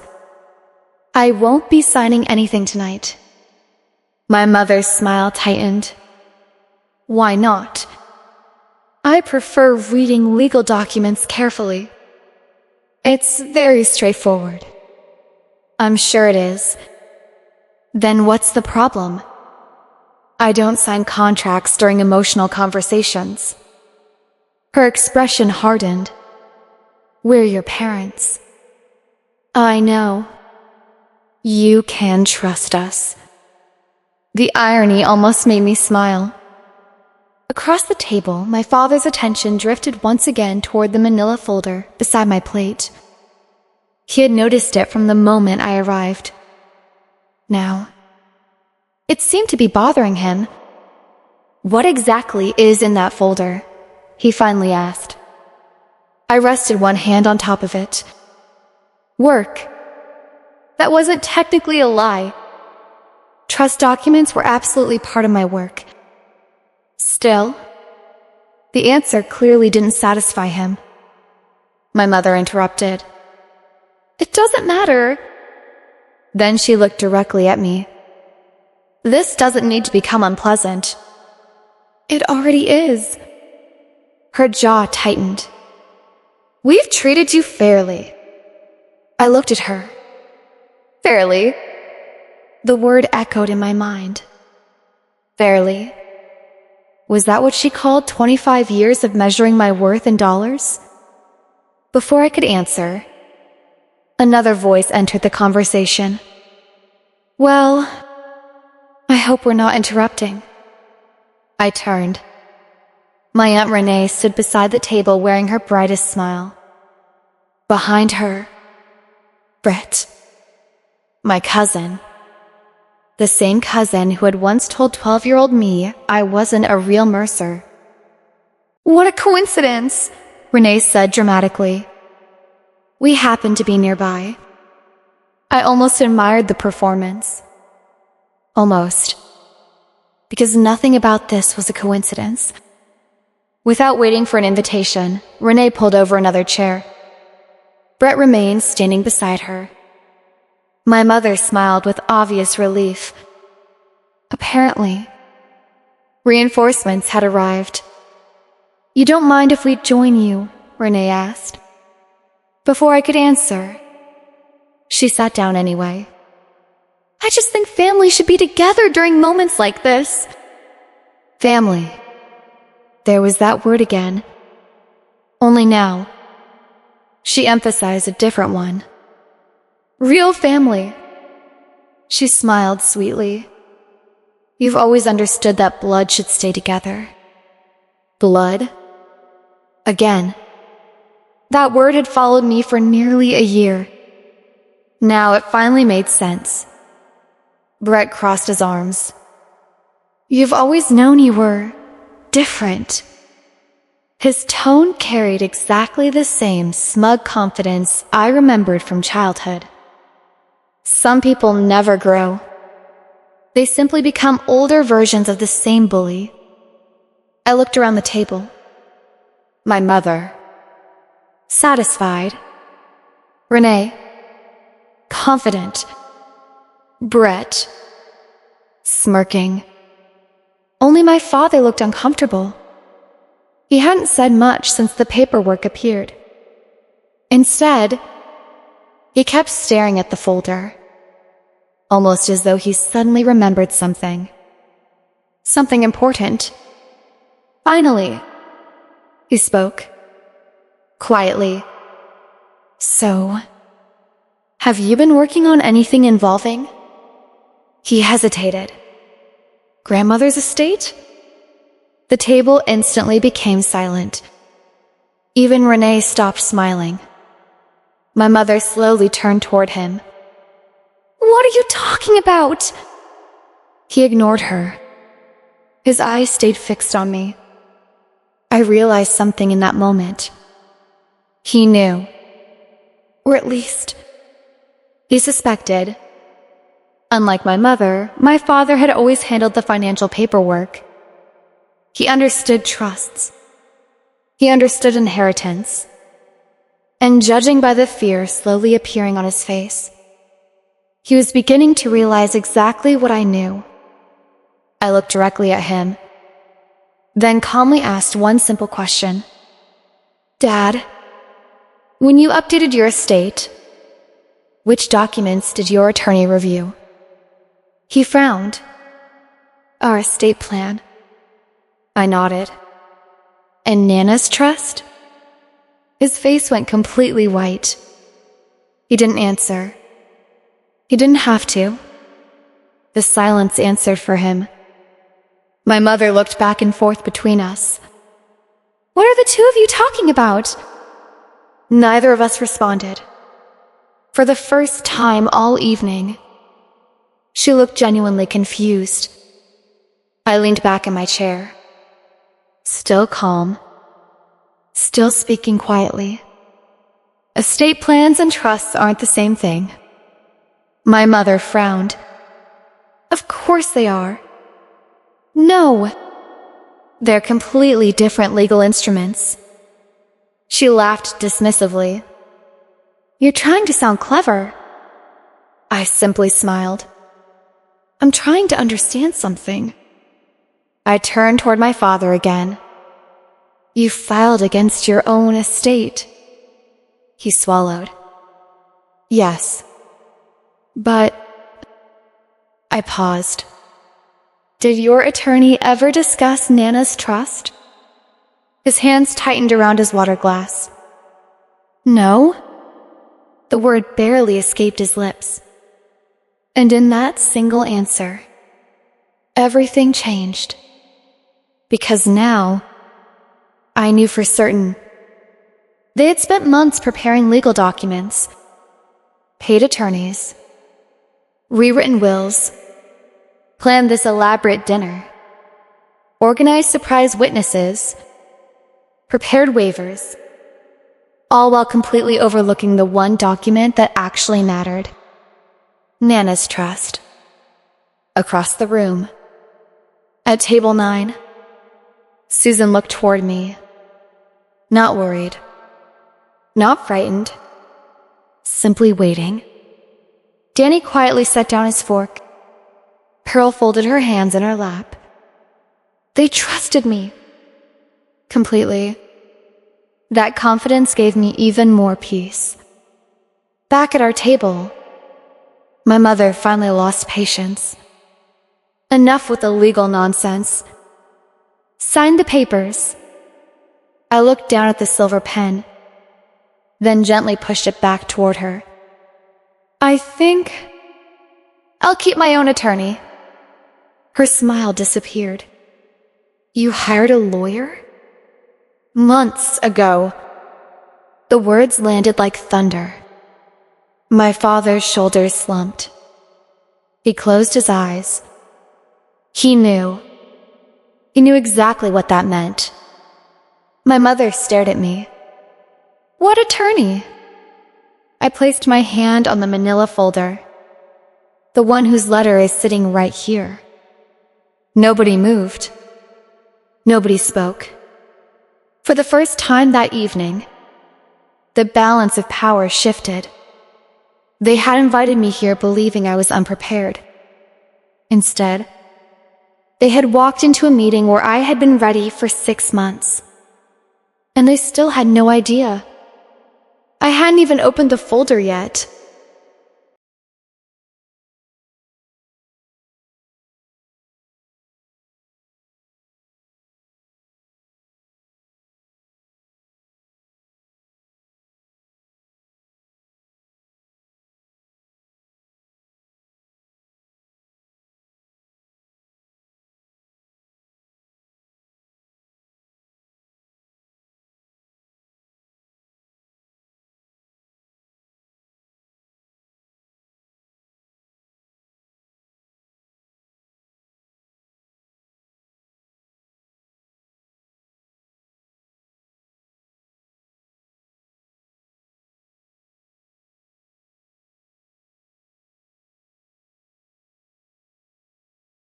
"I won't be signing anything tonight." My mother's smile tightened. "Why not?" "I prefer reading legal documents carefully. It's very straightforward." "I'm sure it is." "Then what's the problem?" "I don't sign contracts during emotional conversations." Her expression hardened. "We're your parents." "I know." "You can trust us." The irony almost made me smile. Across the table, my father's attention drifted once again toward the manila folder beside my plate. He had noticed it from the moment I arrived. Now, it seemed to be bothering him. "What exactly is in that folder?" he finally asked. I rested one hand on top of it. "Work." That wasn't technically a lie. Trust documents were absolutely part of my work. Still, the answer clearly didn't satisfy him. My mother interrupted. "It doesn't matter." Then she looked directly at me. "This doesn't need to become unpleasant." "It already is." Her jaw tightened. "We've treated you fairly." I looked at her. Fairly? The word echoed in my mind. Fairly? Was that what she called 25 years of measuring my worth in dollars? Before I could answer, another voice entered the conversation. "Well, I hope we're not interrupting." I turned. My Aunt Renee stood beside the table wearing her brightest smile. Behind her, Brett, my cousin. The same cousin who had once told 12-year-old me I wasn't a real Mercer. "What a coincidence," Renee said dramatically. We happened to be nearby. I almost admired the performance. Almost. Because nothing about this was a coincidence. Without waiting for an invitation, Renee pulled over another chair. Brett remained standing beside her. My mother smiled with obvious relief. Apparently, reinforcements had arrived. "You don't mind if we join you?" Renee asked. Before I could answer, she sat down anyway. "I just think family should be together during moments like this." Family. There was that word again. Only now, She emphasized a different one. Real family. She smiled sweetly. You've always understood that blood should stay together. Blood? Again. That word had followed me for nearly a year. Now it finally made sense. Brett crossed his arms. You've always known you were different. His tone carried exactly the same smug confidence I remembered from childhood. Some people never grow. They simply become older versions of the same bully. I looked around the table. My mother. Satisfied. Renee. Confident. Brett. Smirking. Only my father looked uncomfortable. He hadn't said much since the paperwork appeared. Instead, he kept staring at the folder, almost as though he suddenly remembered something. Something important. Finally, he spoke. Quietly. So, have you been working on anything involving? He hesitated. Grandmother's estate? The table instantly became silent. Even Renee stopped smiling. My mother slowly turned toward him. What are you talking about? He ignored her. His eyes stayed fixed on me. I realized something in that moment. He knew. Or at least, he suspected. Unlike my mother, my father had always handled the financial paperwork. He understood trusts. He understood inheritance. And judging by the fear slowly appearing on his face, he was beginning to realize exactly what I knew. I looked directly at him, then calmly asked one simple question. Dad, when you updated your estate, which documents did your attorney review? He frowned. Our estate plan. I nodded. And Nana's trust? His face went completely white. He didn't answer. He didn't have to. The silence answered for him. My mother looked back and forth between us. What are the two of you talking about? Neither of us responded. For the first time all evening, she looked genuinely confused. I leaned back in my chair. Still calm. Still speaking quietly. Estate plans and trusts aren't the same thing. My mother frowned. Of course they are. No. They're completely different legal instruments. She laughed dismissively. You're trying to sound clever. I simply smiled. I'm trying to understand something. I turned toward my father again. You filed against your own estate. He swallowed. Yes. But... I paused. Did your attorney ever discuss Nana's trust? His hands tightened around his water glass. No? The word barely escaped his lips. And in that single answer, everything changed. Because now, I knew for certain. They had spent months preparing legal documents, paid attorneys, rewritten wills, planned this elaborate dinner, organized surprise witnesses, prepared waivers, all while completely overlooking the one document that actually mattered. Nana's trust. Across the room, at table 9, Susan looked toward me. Not worried. Not frightened. Simply waiting. Danny quietly set down his fork. Pearl folded her hands in her lap. They trusted me. Completely. That confidence gave me even more peace. Back at our table, my mother finally lost patience. Enough with the legal nonsense. Sign the papers. I looked down at the silver pen. then gently pushed it back toward her. I think I'll keep my own attorney. Her smile disappeared. You hired a lawyer? Months ago. The words landed like thunder. My father's shoulders slumped. He closed his eyes. He knew. He knew exactly what that meant. My mother stared at me. What attorney? I placed my hand on the manila folder, the one whose letter is sitting right here. Nobody moved. Nobody spoke. For the first time that evening, the balance of power shifted. They had invited me here believing I was unprepared. Instead, they had walked into a meeting where I had been ready for 6 months. And they still had no idea. I hadn't even opened the folder yet.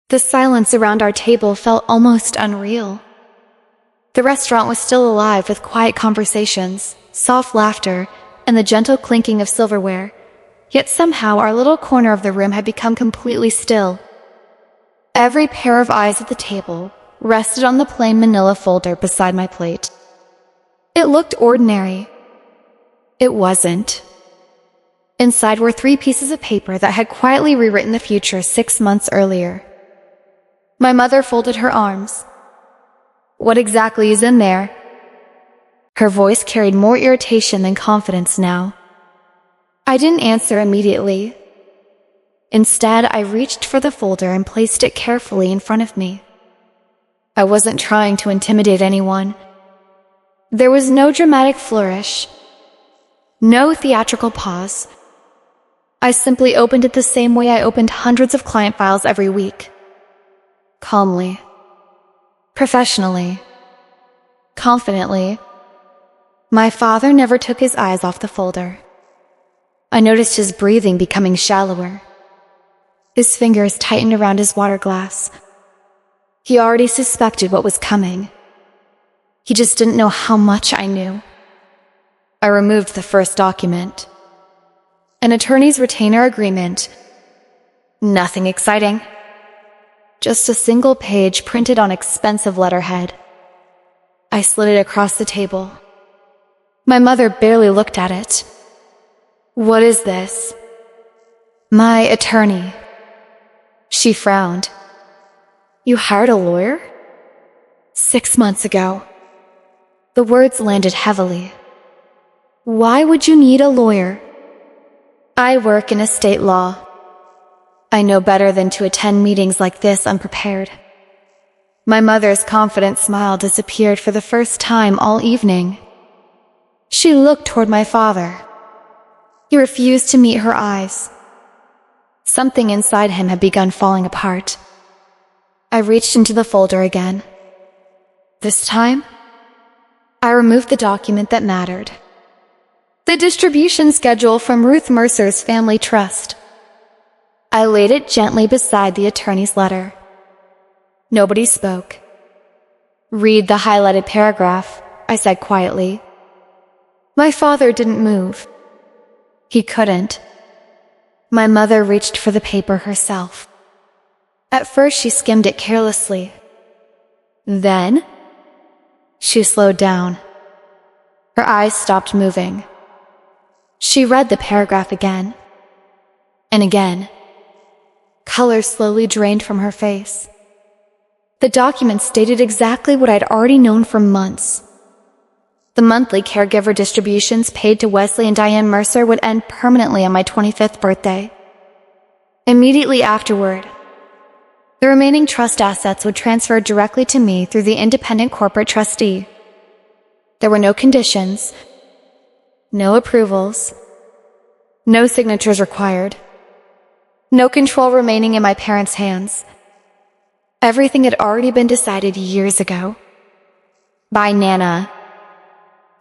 The silence around our table felt almost unreal. The restaurant was still alive with quiet conversations, soft laughter, and the gentle clinking of silverware, yet somehow our little corner of the room had become completely still. Every pair of eyes at the table rested on the plain manila folder beside my plate. It looked ordinary. It wasn't. Inside were 3 pieces of paper that had quietly rewritten the future 6 months earlier. My mother folded her arms. What exactly is in there? Her voice carried more irritation than confidence now. I didn't answer immediately. Instead, I reached for the folder and placed it carefully in front of me. I wasn't trying to intimidate anyone. There was no dramatic flourish, no theatrical pause. I simply opened it the same way I opened hundreds of client files every week. Calmly, professionally, confidently. My father never took his eyes off the folder. I noticed his breathing becoming shallower. His fingers tightened around his water glass. He already suspected what was coming. He just didn't know how much I knew. I removed the first document. An attorney's retainer agreement. Nothing exciting. Just a single page printed on expensive letterhead. I slid it across the table. My mother barely looked at it. What is this? My attorney. She frowned. You hired a lawyer? 6 months ago. The words landed heavily. Why would you need a lawyer? I work in estate law. I know better than to attend meetings like this unprepared. My mother's confident smile disappeared for the first time all evening. She looked toward my father. He refused to meet her eyes. Something inside him had begun falling apart. I reached into the folder again. This time, I removed the document that mattered. The distribution schedule from Ruth Mercer's family trust. I laid it gently beside the attorney's letter. Nobody spoke. Read the highlighted paragraph, I said quietly. My father didn't move. He couldn't. My mother reached for the paper herself. At first, she skimmed it carelessly. Then, she slowed down. Her eyes stopped moving. She read the paragraph again. And again. Color slowly drained from her face. The document stated exactly what I'd already known for months. The monthly caregiver distributions paid to Wesley and Diane Mercer would end permanently on my 25th birthday. Immediately afterward, the remaining trust assets would transfer directly to me through the independent corporate trustee. There were no conditions, no approvals, no signatures required, no control remaining in my parents' hands. Everything had already been decided years ago. By Nana.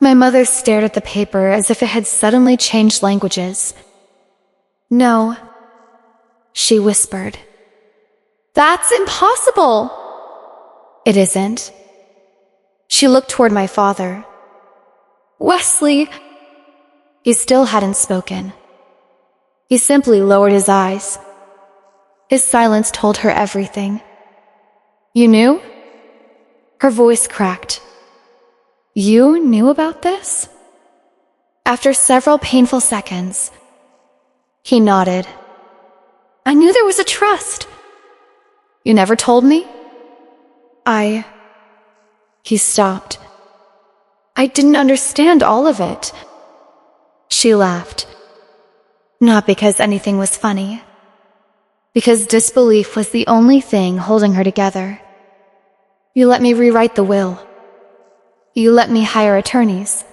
My mother stared at the paper as if it had suddenly changed languages. No, she whispered. That's impossible. It isn't. She looked toward my father. Wesley. He still hadn't spoken. He simply lowered his eyes. His silence told her everything. You knew? Her voice cracked. You knew about this? After several painful seconds, he nodded. I knew there was a trust. You never told me? He stopped. I didn't understand all of it. She laughed. Not because anything was funny. Because disbelief was the only thing holding her together. You let me rewrite the will. You let me hire attorneys.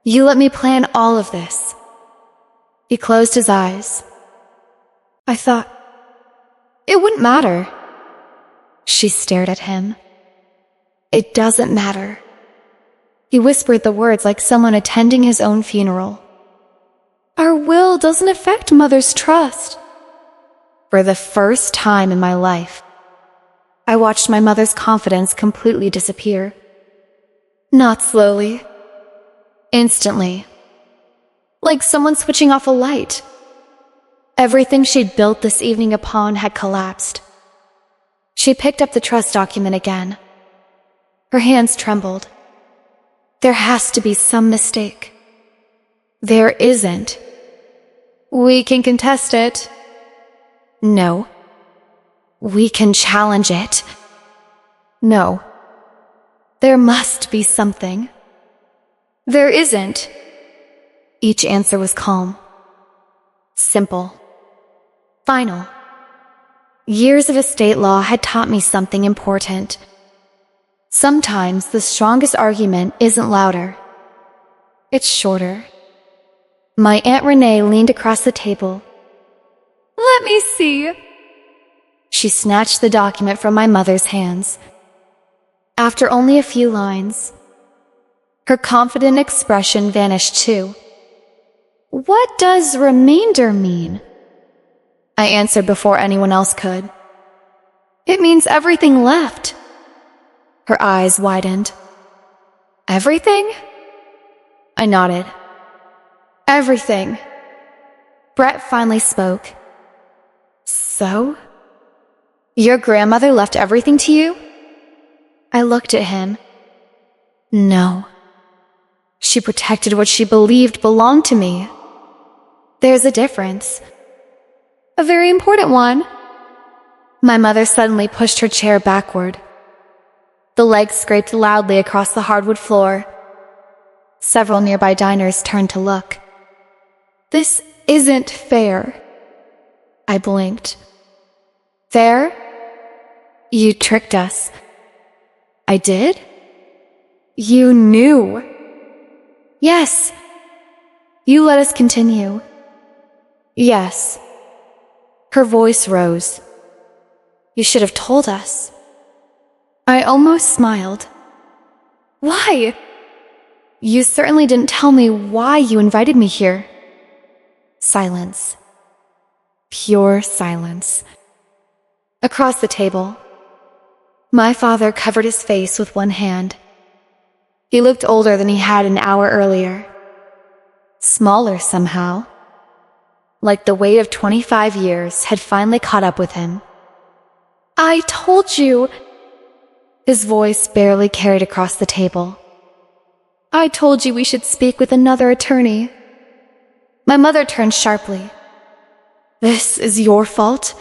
You let me plan all of this. He closed his eyes. I thought, it wouldn't matter. She stared at him. It doesn't matter. He whispered the words like someone attending his own funeral. Our will doesn't affect Mother's trust. For the first time in my life, I watched my mother's confidence completely disappear. Not slowly. Instantly. Like someone switching off a light. Everything she'd built this evening upon had collapsed. She picked up the trust document again. Her hands trembled. There has to be some mistake. There isn't. We can contest it. No. We can challenge it. No. There must be something. There isn't. Each answer was calm. Simple. Final. Years of estate law had taught me something important. Sometimes the strongest argument isn't louder. It's shorter. My Aunt Renee leaned across the table. Let me see. She snatched the document from my mother's hands. After only a few lines, her confident expression vanished too. What does remainder mean? I answered before anyone else could. It means everything left. Her eyes widened. Everything? I nodded. Everything. Brett finally spoke. So? Your grandmother left everything to you? I looked at him. No. She protected what she believed belonged to me. There's a difference. A very important one. My mother suddenly pushed her chair backward. The legs scraped loudly across the hardwood floor. Several nearby diners turned to look. This isn't fair. I blinked. Fair? You tricked us. I did? You knew. Yes. You let us continue. Yes. Her voice rose. You should have told us. I almost smiled. Why? You certainly didn't tell me why you invited me here. Silence. Pure silence. Across the table, my father covered his face with one hand. He looked older than he had an hour earlier. Smaller somehow. Like the weight of 25 years had finally caught up with him. I told you. His voice barely carried across the table. I told you we should speak with another attorney. My mother turned sharply. This is your fault?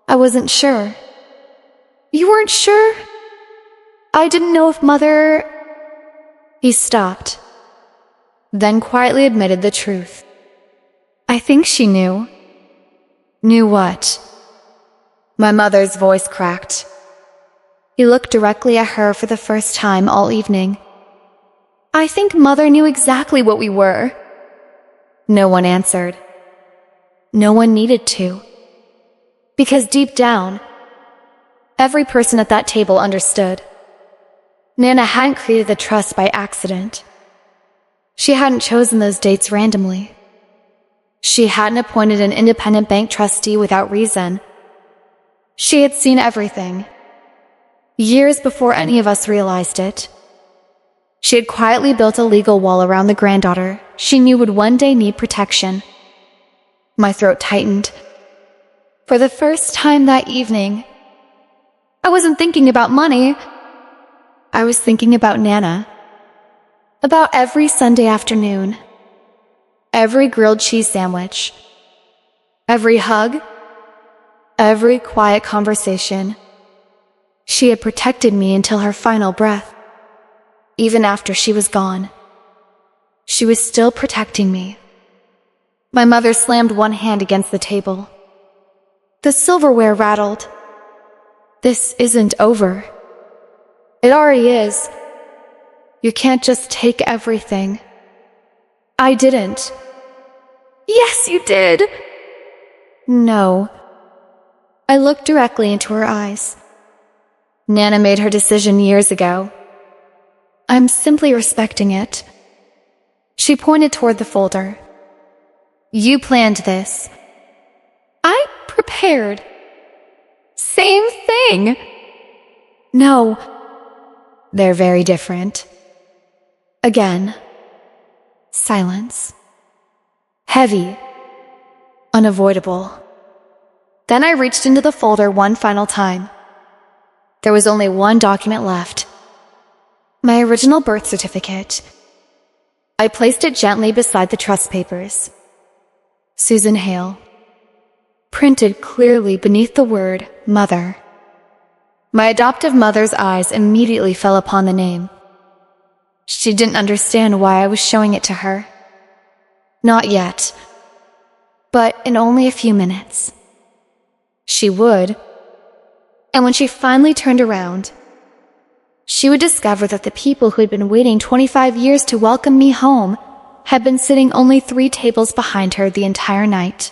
I wasn't sure. You weren't sure? I didn't know if Mother... He stopped, then quietly admitted the truth. I think she knew. Knew what? My mother's voice cracked. He looked directly at her for the first time all evening. I think Mother knew exactly what we were. No one answered. No one needed to. Because deep down, every person at that table understood. Nana hadn't created the trust by accident. She hadn't chosen those dates randomly. She hadn't appointed an independent bank trustee without reason. She had seen everything. Years before any of us realized it. She had quietly built a legal wall around the granddaughter she knew would one day need protection. My throat tightened. For the first time that evening, I wasn't thinking about money. I was thinking about Nana. About every Sunday afternoon. Every grilled cheese sandwich. Every hug. Every quiet conversation. She had protected me until her final breath. Even after she was gone, she was still protecting me. My mother slammed one hand against the table. The silverware rattled. This isn't over. It already is. You can't just take everything. I didn't. Yes, you did. No. I looked directly into her eyes. Nana made her decision years ago. I'm simply respecting it. She pointed toward the folder. You planned this. I prepared. Same thing. No. They're very different. Again. Silence. Heavy. Unavoidable. Then I reached into the folder one final time. There was only one document left. My original birth certificate. I placed it gently beside the trust papers. Susan Hale. Printed clearly beneath the word mother. My adoptive mother's eyes immediately fell upon the name. She didn't understand why I was showing it to her. Not yet. But in only a few minutes. She would. And when she finally turned around, she would discover that the people who had been waiting 25 years to welcome me home had been sitting only 3 tables behind her the entire night.